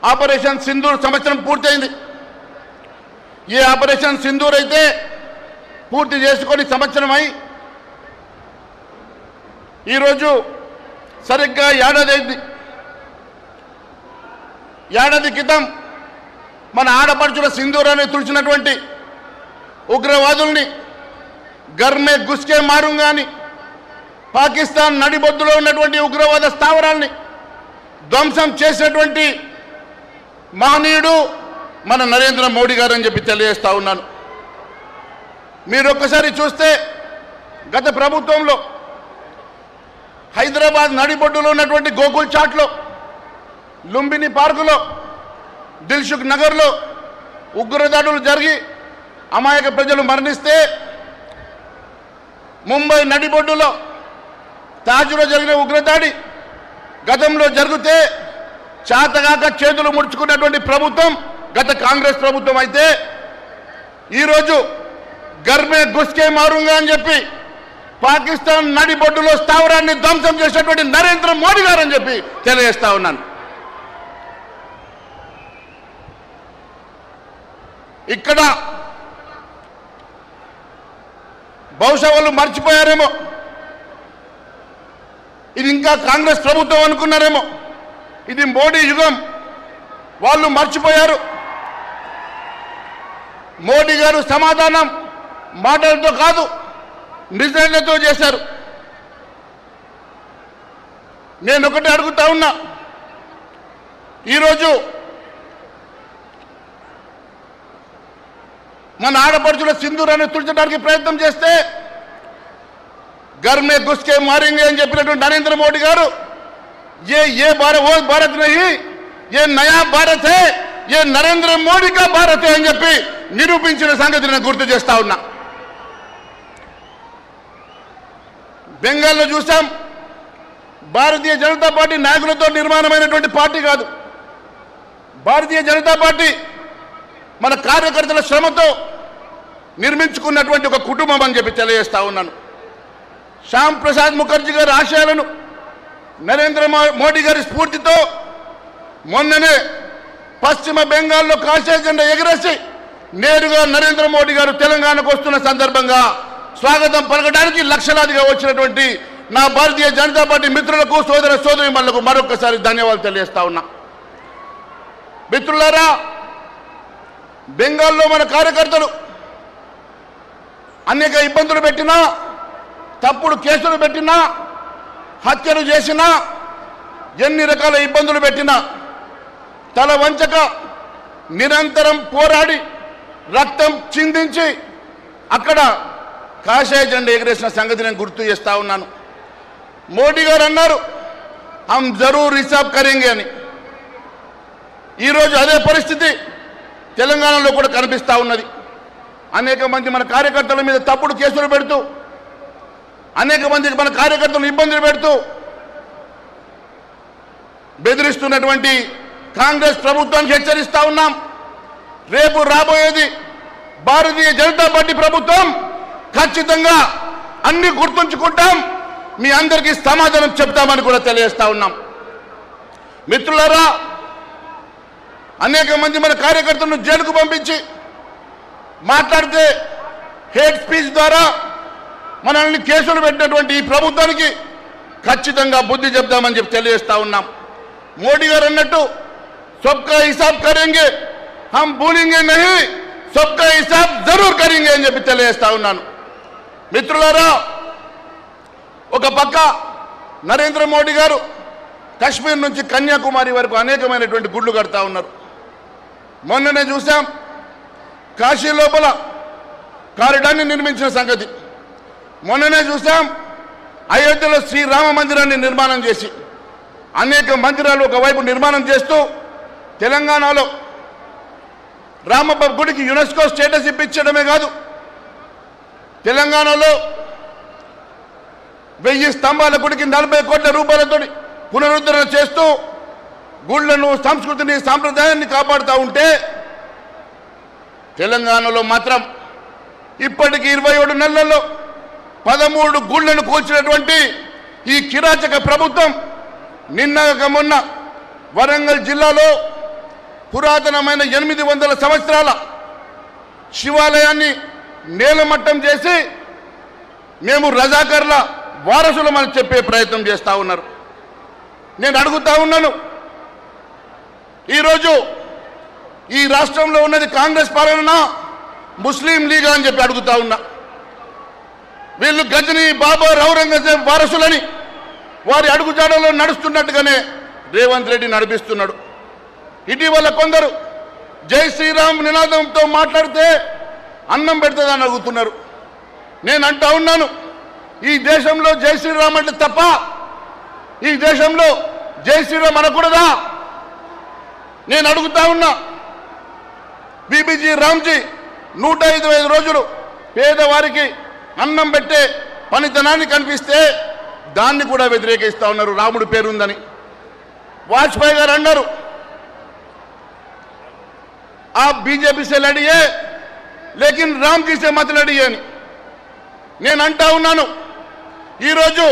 Operation Sindoor సంవత్సరం పూర్తయింది. ఈ ఆపరేషన్ సింధూర్ అయితే పూర్తి చేసుకొని సంవత్సరమై ఈరోజు సరిగ్గా ఏడాది అయింది. ఏడాది క్రితం మన ఆడపడుచుల సింధూరాన్ని తుడిచినటువంటి ఉగ్రవాదుల్ని గర్మే గుస్కే మారుంగాని పాకిస్తాన్ నడిబొద్దులో ఉన్నటువంటి ఉగ్రవాద స్థావరాల్ని ధ్వంసం చేసినటువంటి మహనీయుడు మన నరేంద్ర మోడీ గారు అని చెప్పి తెలియజేస్తా ఉన్నాను. మీరు ఒక్కసారి చూస్తే గత ప్రభుత్వంలో హైదరాబాద్ నడిబొడ్డులో ఉన్నటువంటి గోకుల్ చాట్లో, లుంబిని పార్కులో, దిల్సుఖ్ నగర్లో ఉగ్రదాడులు జరిగి అమాయక ప్రజలు మరణిస్తే, ముంబై నడిబొడ్డులో తాజ్లో జరిగిన ఉగ్రదాడి గతంలో జరిగితే చాతగాక చేతులు ముడుచుకున్నటువంటి ప్రభుత్వం గత కాంగ్రెస్ ప్రభుత్వం అయితే, ఈరోజు గర్మే గుస్కే మారుంగా అని చెప్పి పాకిస్తాన్ నడిబొడ్డులో స్థావరాన్ని ధ్వంసం చేసినటువంటి నరేంద్ర మోడీ గారు అని చెప్పి తెలియజేస్తా ఉన్నాను. ఇక్కడ బహుశా వాళ్ళు మర్చిపోయారేమో, ఇది ఇంకా కాంగ్రెస్ ప్రభుత్వం అనుకున్నారేమో, ఇది మోడీ యుగం. వాళ్ళు మర్చిపోయారు. మోడీ గారు సమాధానం మాటలతో కాదు, నిజాలతో చేశారు. నేను ఒకటి అడుగుతా ఉన్నా, ఈరోజు మన ఆడపడుచుల సింధూరాన్ని తుడిచడానికి ప్రయత్నం చేస్తే घर में घुस के मारेंगे అని చెప్పినటువంటి నరేంద్ర మోడీ గారు ये भारत नहीं, ये नया भारत है, ये नरेंद्र मोदी का भारत है అని చెప్పి నిరూపించిన సంగతిని నేను గుర్తు చేస్తా ఉన్నా. బెంగాల్లో చూసాం, భారతీయ జనతా పార్టీ నాయకులతో నిర్మాణమైనటువంటి పార్టీ కాదు, భారతీయ జనతా పార్టీ మన కార్యకర్తల శ్రమతో నిర్మించుకున్నటువంటి ఒక కుటుంబం అని చెప్పి తెలియజేస్తా ఉన్నాను. శ్యామ్ ప్రసాద్ ముఖర్జీ గారి ఆశయాలను నరేంద్ర మోడీ గారి స్ఫూర్తితో మొన్ననే పశ్చిమ బెంగాల్లో కాషాయ జెండా ఎగరేసి నేరుగా నరేంద్ర మోడీ గారు తెలంగాణకు వస్తున్న సందర్భంగా స్వాగతం పలకడానికి లక్షలాదిగా వచ్చినటువంటి నా భారతీయ జనతా పార్టీ మిత్రులకు, సోదర సోదరీమణులకు మరొకసారి ధన్యవాదాలు తెలియజేస్తా ఉన్నా. మిత్రులారా, బెంగాల్లో మన కార్యకర్తలు అనేక ఇబ్బందులు పెట్టినా, తప్పుడు కేసులు పెట్టినా, హత్యలు చేసినా, ఎన్ని రకాల ఇబ్బందులు పెట్టినా తల వంచక నిరంతరం పోరాడి రక్తం చిందించి అక్కడ కాషాయ జెండా ఎగరేసిన సంగతి నేను గుర్తు చేస్తా ఉన్నాను. మోడీ గారు అన్నారు హమ్ జరూర్ హిసాబ్ కరేంగే అని. ఈరోజు అదే పరిస్థితి తెలంగాణలో కూడా కనిపిస్తూ ఉన్నది. అనేక మంది మన కార్యకర్తల మీద తప్పుడు కేసులు పెడుతూ, అనేక మందికి మన కార్యకర్తలను ఇబ్బందులు పెడుతూ బెదిరిస్తున్నటువంటి కాంగ్రెస్ ప్రభుత్వానికి హెచ్చరిస్తా ఉన్నాం. రేపు రాబోయేది భారతీయ జనతా పార్టీ ప్రభుత్వం. ఖచ్చితంగా అన్ని గుర్తుంచుకుంటాం, మీ అందరికీ సమాధానం చెప్తామని కూడా తెలియజేస్తా ఉన్నాం. మిత్రులారా, అనేక మంది మన కార్యకర్తలను జైలుకు పంపించి మాట్లాడితే హేట్ స్పీచ్ ద్వారా మనల్ని కేసులు పెట్టినటువంటి ఈ ప్రభుత్వానికి ఖచ్చితంగా బుద్ధి చెప్తామని చెప్పి తెలియజేస్తా ఉన్నాం. మోడీ గారు అన్నట్టు సబ్కా హిసాబ్ కరేంగే, హమ్ భూలేంగే నహీ, సబ్కా హిసాబ్ జరూర్ కరేంగే అని చెప్పి తెలియజేస్తా ఉన్నాను. మిత్రులారా, ఒక పక్క నరేంద్ర మోడీ గారు కశ్మీర్ నుంచి కన్యాకుమారి వరకు అనేకమైనటువంటి గుళ్ళు కడతా ఉన్నారు. మొన్ననే చూసాం, కాశీ లోపల కారిడార్ని నిర్మించిన సంగతి. మొన్ననే చూసాం, అయోధ్యలో శ్రీరామ మందిరాన్ని నిర్మాణం చేసి అనేక మందిరాలు ఒకవైపు నిర్మాణం చేస్తూ తెలంగాణలో రామప్ప గుడికి యునెస్కో స్టేటస్ ఇప్పించడమే కాదు, తెలంగాణలో 1000 స్తంభాల గుడికి 40 కోట్ల రూపాయలతో పునరుద్ధరణ చేస్తూ గుళ్లను, సంస్కృతిని, సాంప్రదాయాన్ని కాపాడుతూ ఉంటే తెలంగాణలో మాత్రం ఇప్పటికి 27 నెలల్లో 13 గుళ్లను కూల్చినటువంటి ఈ కిరాచక ప్రభుత్వం నిన్న మొన్న వరంగల్ జిల్లాలో పురాతనమైన 800 సంవత్సరాల శివాలయాన్ని నేలమట్టం చేసి మేము రజాకర్ల వారసులమని చెప్పే ప్రయత్నం చేస్తూ ఉన్నారు. నేను అడుగుతా ఉన్నాను, ఈరోజు ఈ రాష్ట్రంలో ఉన్నది కాంగ్రెస్ పాలన ముస్లిం లీగ్ అని చెప్పి అడుగుతా ఉన్నా. వీళ్ళు గజనీ, బాబర్, ఔరంగజేబ్ వారసులని వారి అడుగుజాడలో నడుస్తున్నట్టుగానే రేవంత్ రెడ్డి నడిపిస్తున్నాడు. ఇటీవల కొందరు జై శ్రీరామ్ నినాదంతో మాట్లాడితే అన్నం పెడుతుందని అడుగుతున్నారు. నేను అంటా ఉన్నాను, ఈ దేశంలో జై శ్రీరామ్ అంటే తప్ప? ఈ దేశంలో జై శ్రీరామ్ అనకూడదా? నేను అడుగుతా ఉన్నా. బీబీజీ రామ్జీ 105 రోజులు పేదవారికి అన్నం పెట్టే పనితనాన్ని కనిపిస్తే దాన్ని కూడా వ్యతిరేకిస్తూ ఉన్నారు. రాముడి పేరుందని వాజ్పేయి గారు అన్నారు, आप बीजेपी से लड़िए लेकिन राम जी से मत लड़िए అని. నేను అంటా ఉన్నాను, ఈరోజు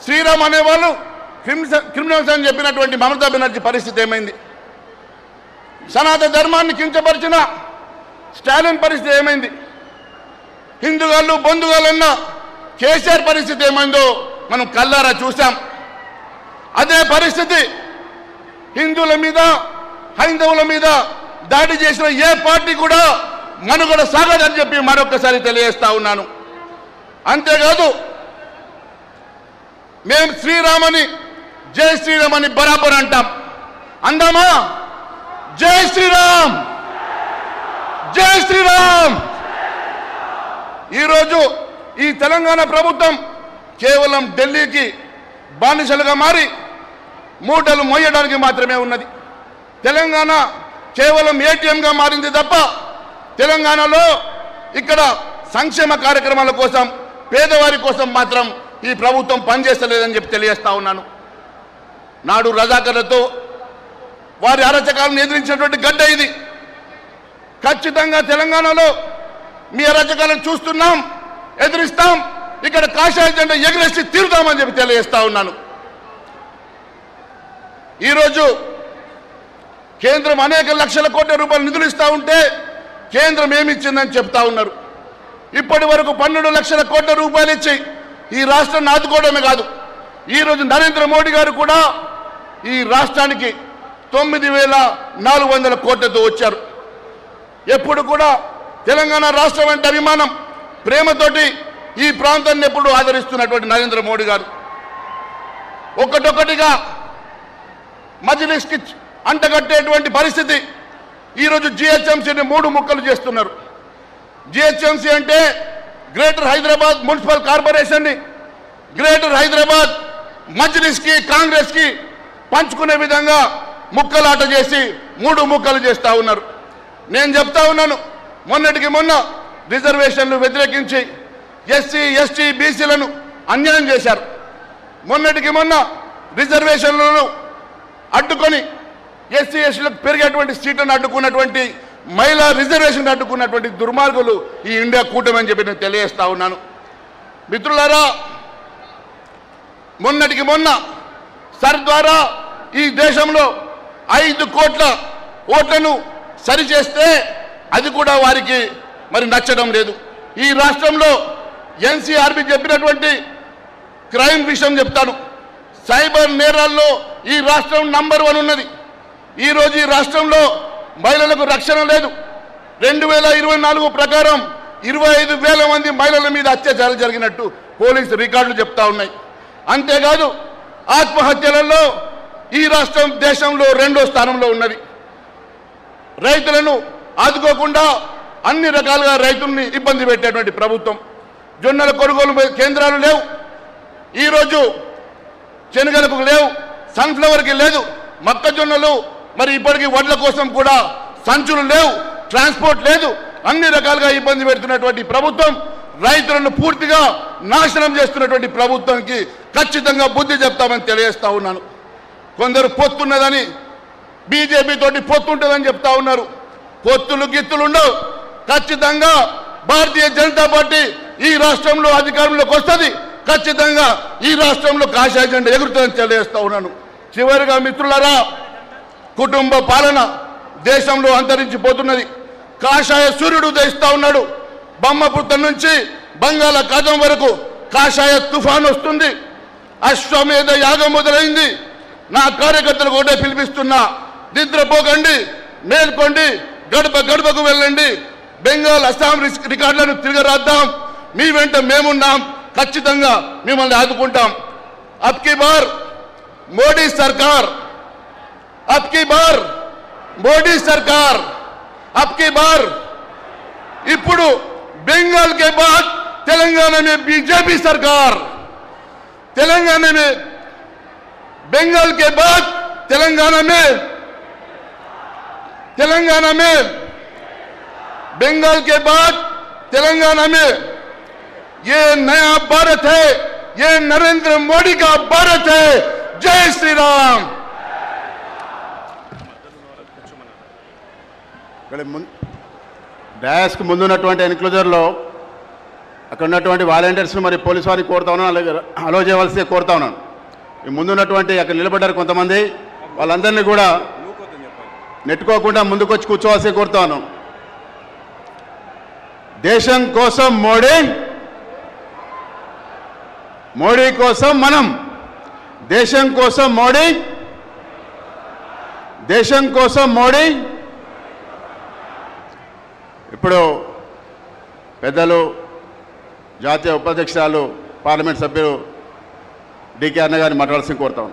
శ్రీరామ్ అనేవాళ్ళు క్రిమినల్స్ అని చెప్పినటువంటి మమతా బెనర్జీ పరిస్థితి ఏమైంది? సనాతన ధర్మాన్ని కించపరిచిన స్టాలిన్ పరిస్థితి ఏమైంది? హిందుగాళ్ళు బంధుగాళ్ళన్న కేసీఆర్ పరిస్థితి ఏమైందో మనం కల్లారా చూసాం. అదే పరిస్థితి హిందువుల మీద, హైందవుల మీద దాడి చేసిన ఏ పార్టీ కూడా మనుగడ సాగదని చెప్పి మరొకసారి తెలియజేస్తా ఉన్నాను. అంతేకాదు, మేము శ్రీరామని జై శ్రీరామ్ అని బరాబర్ అంటాం. అందామా? జై శ్రీరామ్, జై శ్రీరామ్. ఈరోజు ఈ తెలంగాణ ప్రభుత్వం కేవలం ఢిల్లీకి బానిసలుగా మారి మూటలు మోయడానికి మాత్రమే ఉన్నది. తెలంగాణ కేవలం ఏటీఎంగా మారింది తప్ప తెలంగాణలో ఇక్కడ సంక్షేమ కార్యక్రమాల కోసం, పేదవారి కోసం మాత్రం ఈ ప్రభుత్వం పనిచేస్తలేదని చెప్పి తెలియజేస్తా ఉన్నాను. నాడు రజాకర్లతో వారి అరాచకాలను ఎదిరించినటువంటి గడ్డ ఇది. ఖచ్చితంగా తెలంగాణలో మీ అరాచకాలను చూస్తున్నాం, ఎదిరిస్తాం, ఇక్కడ కాషాయ జెండా ఎగిరేసి తీరుతామని చెప్పి తెలియజేస్తా ఉన్నాను. ఈరోజు కేంద్రం అనేక లక్షల కోట్ల రూపాయలు నిధులు ఇస్తూ ఉంటే కేంద్రం ఏమిచ్చిందని చెప్తా ఉన్నారు. ఇప్పటి వరకు 12 లక్షల కోట్ల రూపాయలు ఇచ్చి ఈ రాష్ట్రాన్ని ఆదుకోవడమే కాదు, ఈరోజు నరేంద్ర మోడీ గారు కూడా ఈ రాష్ట్రానికి 9,400 కోట్లతో వచ్చారు. ఎప్పుడు కూడా తెలంగాణ రాష్ట్రం అంటే అభిమానం, ప్రేమతోటి ఈ ప్రాంతాన్ని ఎప్పుడు ఆదరిస్తున్నటువంటి నరేంద్ర మోడీ గారు ఒక్కటొక్కటిగా మజ్లిస్కి అంటగట్టేటువంటి పరిస్థితి. ఈరోజు జిహెచ్ఎంసీని 3 ముక్కలు చేస్తున్నారు. జిహెచ్ఎంసీ అంటే గ్రేటర్ హైదరాబాద్ మున్సిపల్ కార్పొరేషన్ని గ్రేటర్ హైదరాబాద్ మజ్లిస్కి, కాంగ్రెస్కి పంచుకునే విధంగా ముక్కలాట చేసి 3 ముక్కలు చేస్తూ ఉన్నారు. నేను చెప్తా ఉన్నాను, మొన్నటికి మొన్న రిజర్వేషన్లు వ్యతిరేకించి ఎస్సీ, ఎస్టీ, బీసీలను అన్యాయం చేశారు. మొన్నటికి మొన్న రిజర్వేషన్లను అడ్డుకొని ఎస్సీ, ఎస్టీలకు పెరిగేటువంటి సీట్లను అడ్డుకున్నటువంటి, మహిళా రిజర్వేషన్ అడ్డుకున్నటువంటి దుర్మార్గులు ఈ ఇండియా కూటమి అని చెప్పి నేను తెలియజేస్తా ఉన్నాను. మిత్రులారా, మొన్నటికి మొన్న సర్ ద్వారా ఈ దేశంలో 5 కోట్ల ఓట్లను సరిచేస్తే అది కూడా వారికి మరి నచ్చడం లేదు. ఈ రాష్ట్రంలో ఎన్సీఆర్బీ చెప్పినటువంటి క్రైమ్ విషయం చెప్తాను. సైబర్ నేరాల్లో ఈ రాష్ట్రం నంబర్ 1 ఉన్నది. ఈరోజు ఈ రాష్ట్రంలో మహిళలకు రక్షణ లేదు. 2024 ప్రకారం 25,000 మంది మహిళల మీద అత్యాచారాలు జరిగినట్టు పోలీసు రికార్డులు చెప్తా ఉన్నాయి. అంతేకాదు, ఆత్మహత్యలలో ఈ రాష్ట్రం దేశంలో 2వ స్థానంలో ఉన్నది. రైతులను ఆదుకోకుండా అన్ని రకాలుగా రైతుల్ని ఇబ్బంది పెట్టేటువంటి ప్రభుత్వం. జొన్నల కొనుగోలు కేంద్రాలు లేవు, ఈరోజు శనగలకు లేవు, సన్ఫ్లవర్కి లేదు, మొక్కజొన్నలు మరి ఇప్పటికీ వడ్ల కోసం కూడా సంచులు లేవు, ట్రాన్స్పోర్ట్ లేదు, అన్ని రకాలుగా ఇబ్బంది పెడుతున్నటువంటి ప్రభుత్వం, రైతులను పూర్తిగా నాశనం చేస్తున్నటువంటి ప్రభుత్వానికి ఖచ్చితంగా బుద్ధి చెప్తామని తెలియజేస్తా ఉన్నాను. కొందరు పొత్తున్నదని, బీజేపీ తోటి పొత్తుంటుందని చెప్తా ఉన్నారు. పొత్తులు గిత్తులు ఉండవు. ఖచ్చితంగా భారతీయ జనతా పార్టీ ఈ రాష్ట్రంలో అధికారంలోకి వస్తుంది. ఖచ్చితంగా ఈ రాష్ట్రంలో కాషాయ జెండా ఎగురుతుందని తెలియజేస్తా ఉన్నాను. చివరిగా మిత్రులారా, కుటుంబ పాలన దేశంలో అంతరించిపోతున్నది. కాషాయ సూర్యుడు ఉదయిస్తా ఉన్నాడు. బ్రహ్మపుత్రం నుంచి బంగాళాఖాతం వరకు కాషాయ తుఫాన్ వస్తుంది. అశ్వమేధ యాగం మొదలైంది. నా కార్యకర్తలకు ఒకటే పిలిపిస్తున్నా, నిద్రపోకండి, మేల్కోండి, గడప గడపకు వెళ్ళండి, బెంగాల్ అస్సాం రికార్డులను తిరగరాద్దాం. మీ వెంట మేమున్నాం, ఖచ్చితంగా మిమ్మల్ని ఆదుకుంటాం. అబ్కి బార్ మోడీ సర్కార్, అబ్కి బార్ మోడీ సర్కార్, అబ్కి బార్. ఇప్పుడు बंगाल के बाद तेलंगाना में बीजेपी सरकार, तेलंगाना में बंगाल के बाद तेलंगाना में बंगाल के बाद तेलंगाना में ये नया भारत है, ये नरेंद्र मोदी का भारत है. जय श्री राम. డయాస్కి ముందున్నటువంటి ఎన్క్లోజర్లో అక్కడ ఉన్నటువంటి వాలంటీర్స్ను మరి పోలీసు వారిని కోరుతా ఉన్నాను, అలాగే అలో చేయవలసి కోరుతా ఉన్నాను. ఈ ముందున్నటువంటి అక్కడ నిలబడ్డారు కొంతమంది, వాళ్ళందరినీ కూడా నెట్టుకోకుండా ముందుకొచ్చి కూర్చోవాల్సి కోరుతా ఉన్నాను. దేశం కోసం మోడీ, మోడీ కోసం మనం, దేశం కోసం మోడీ, దేశం కోసం మోడీ. ఇప్పుడు పెద్దలు జాతీయ ఉపాధ్యక్షురాలు పార్లమెంట్ సభ్యులు డికే అన్న గారిని మాట్లాడాల్సి కోరుతాం.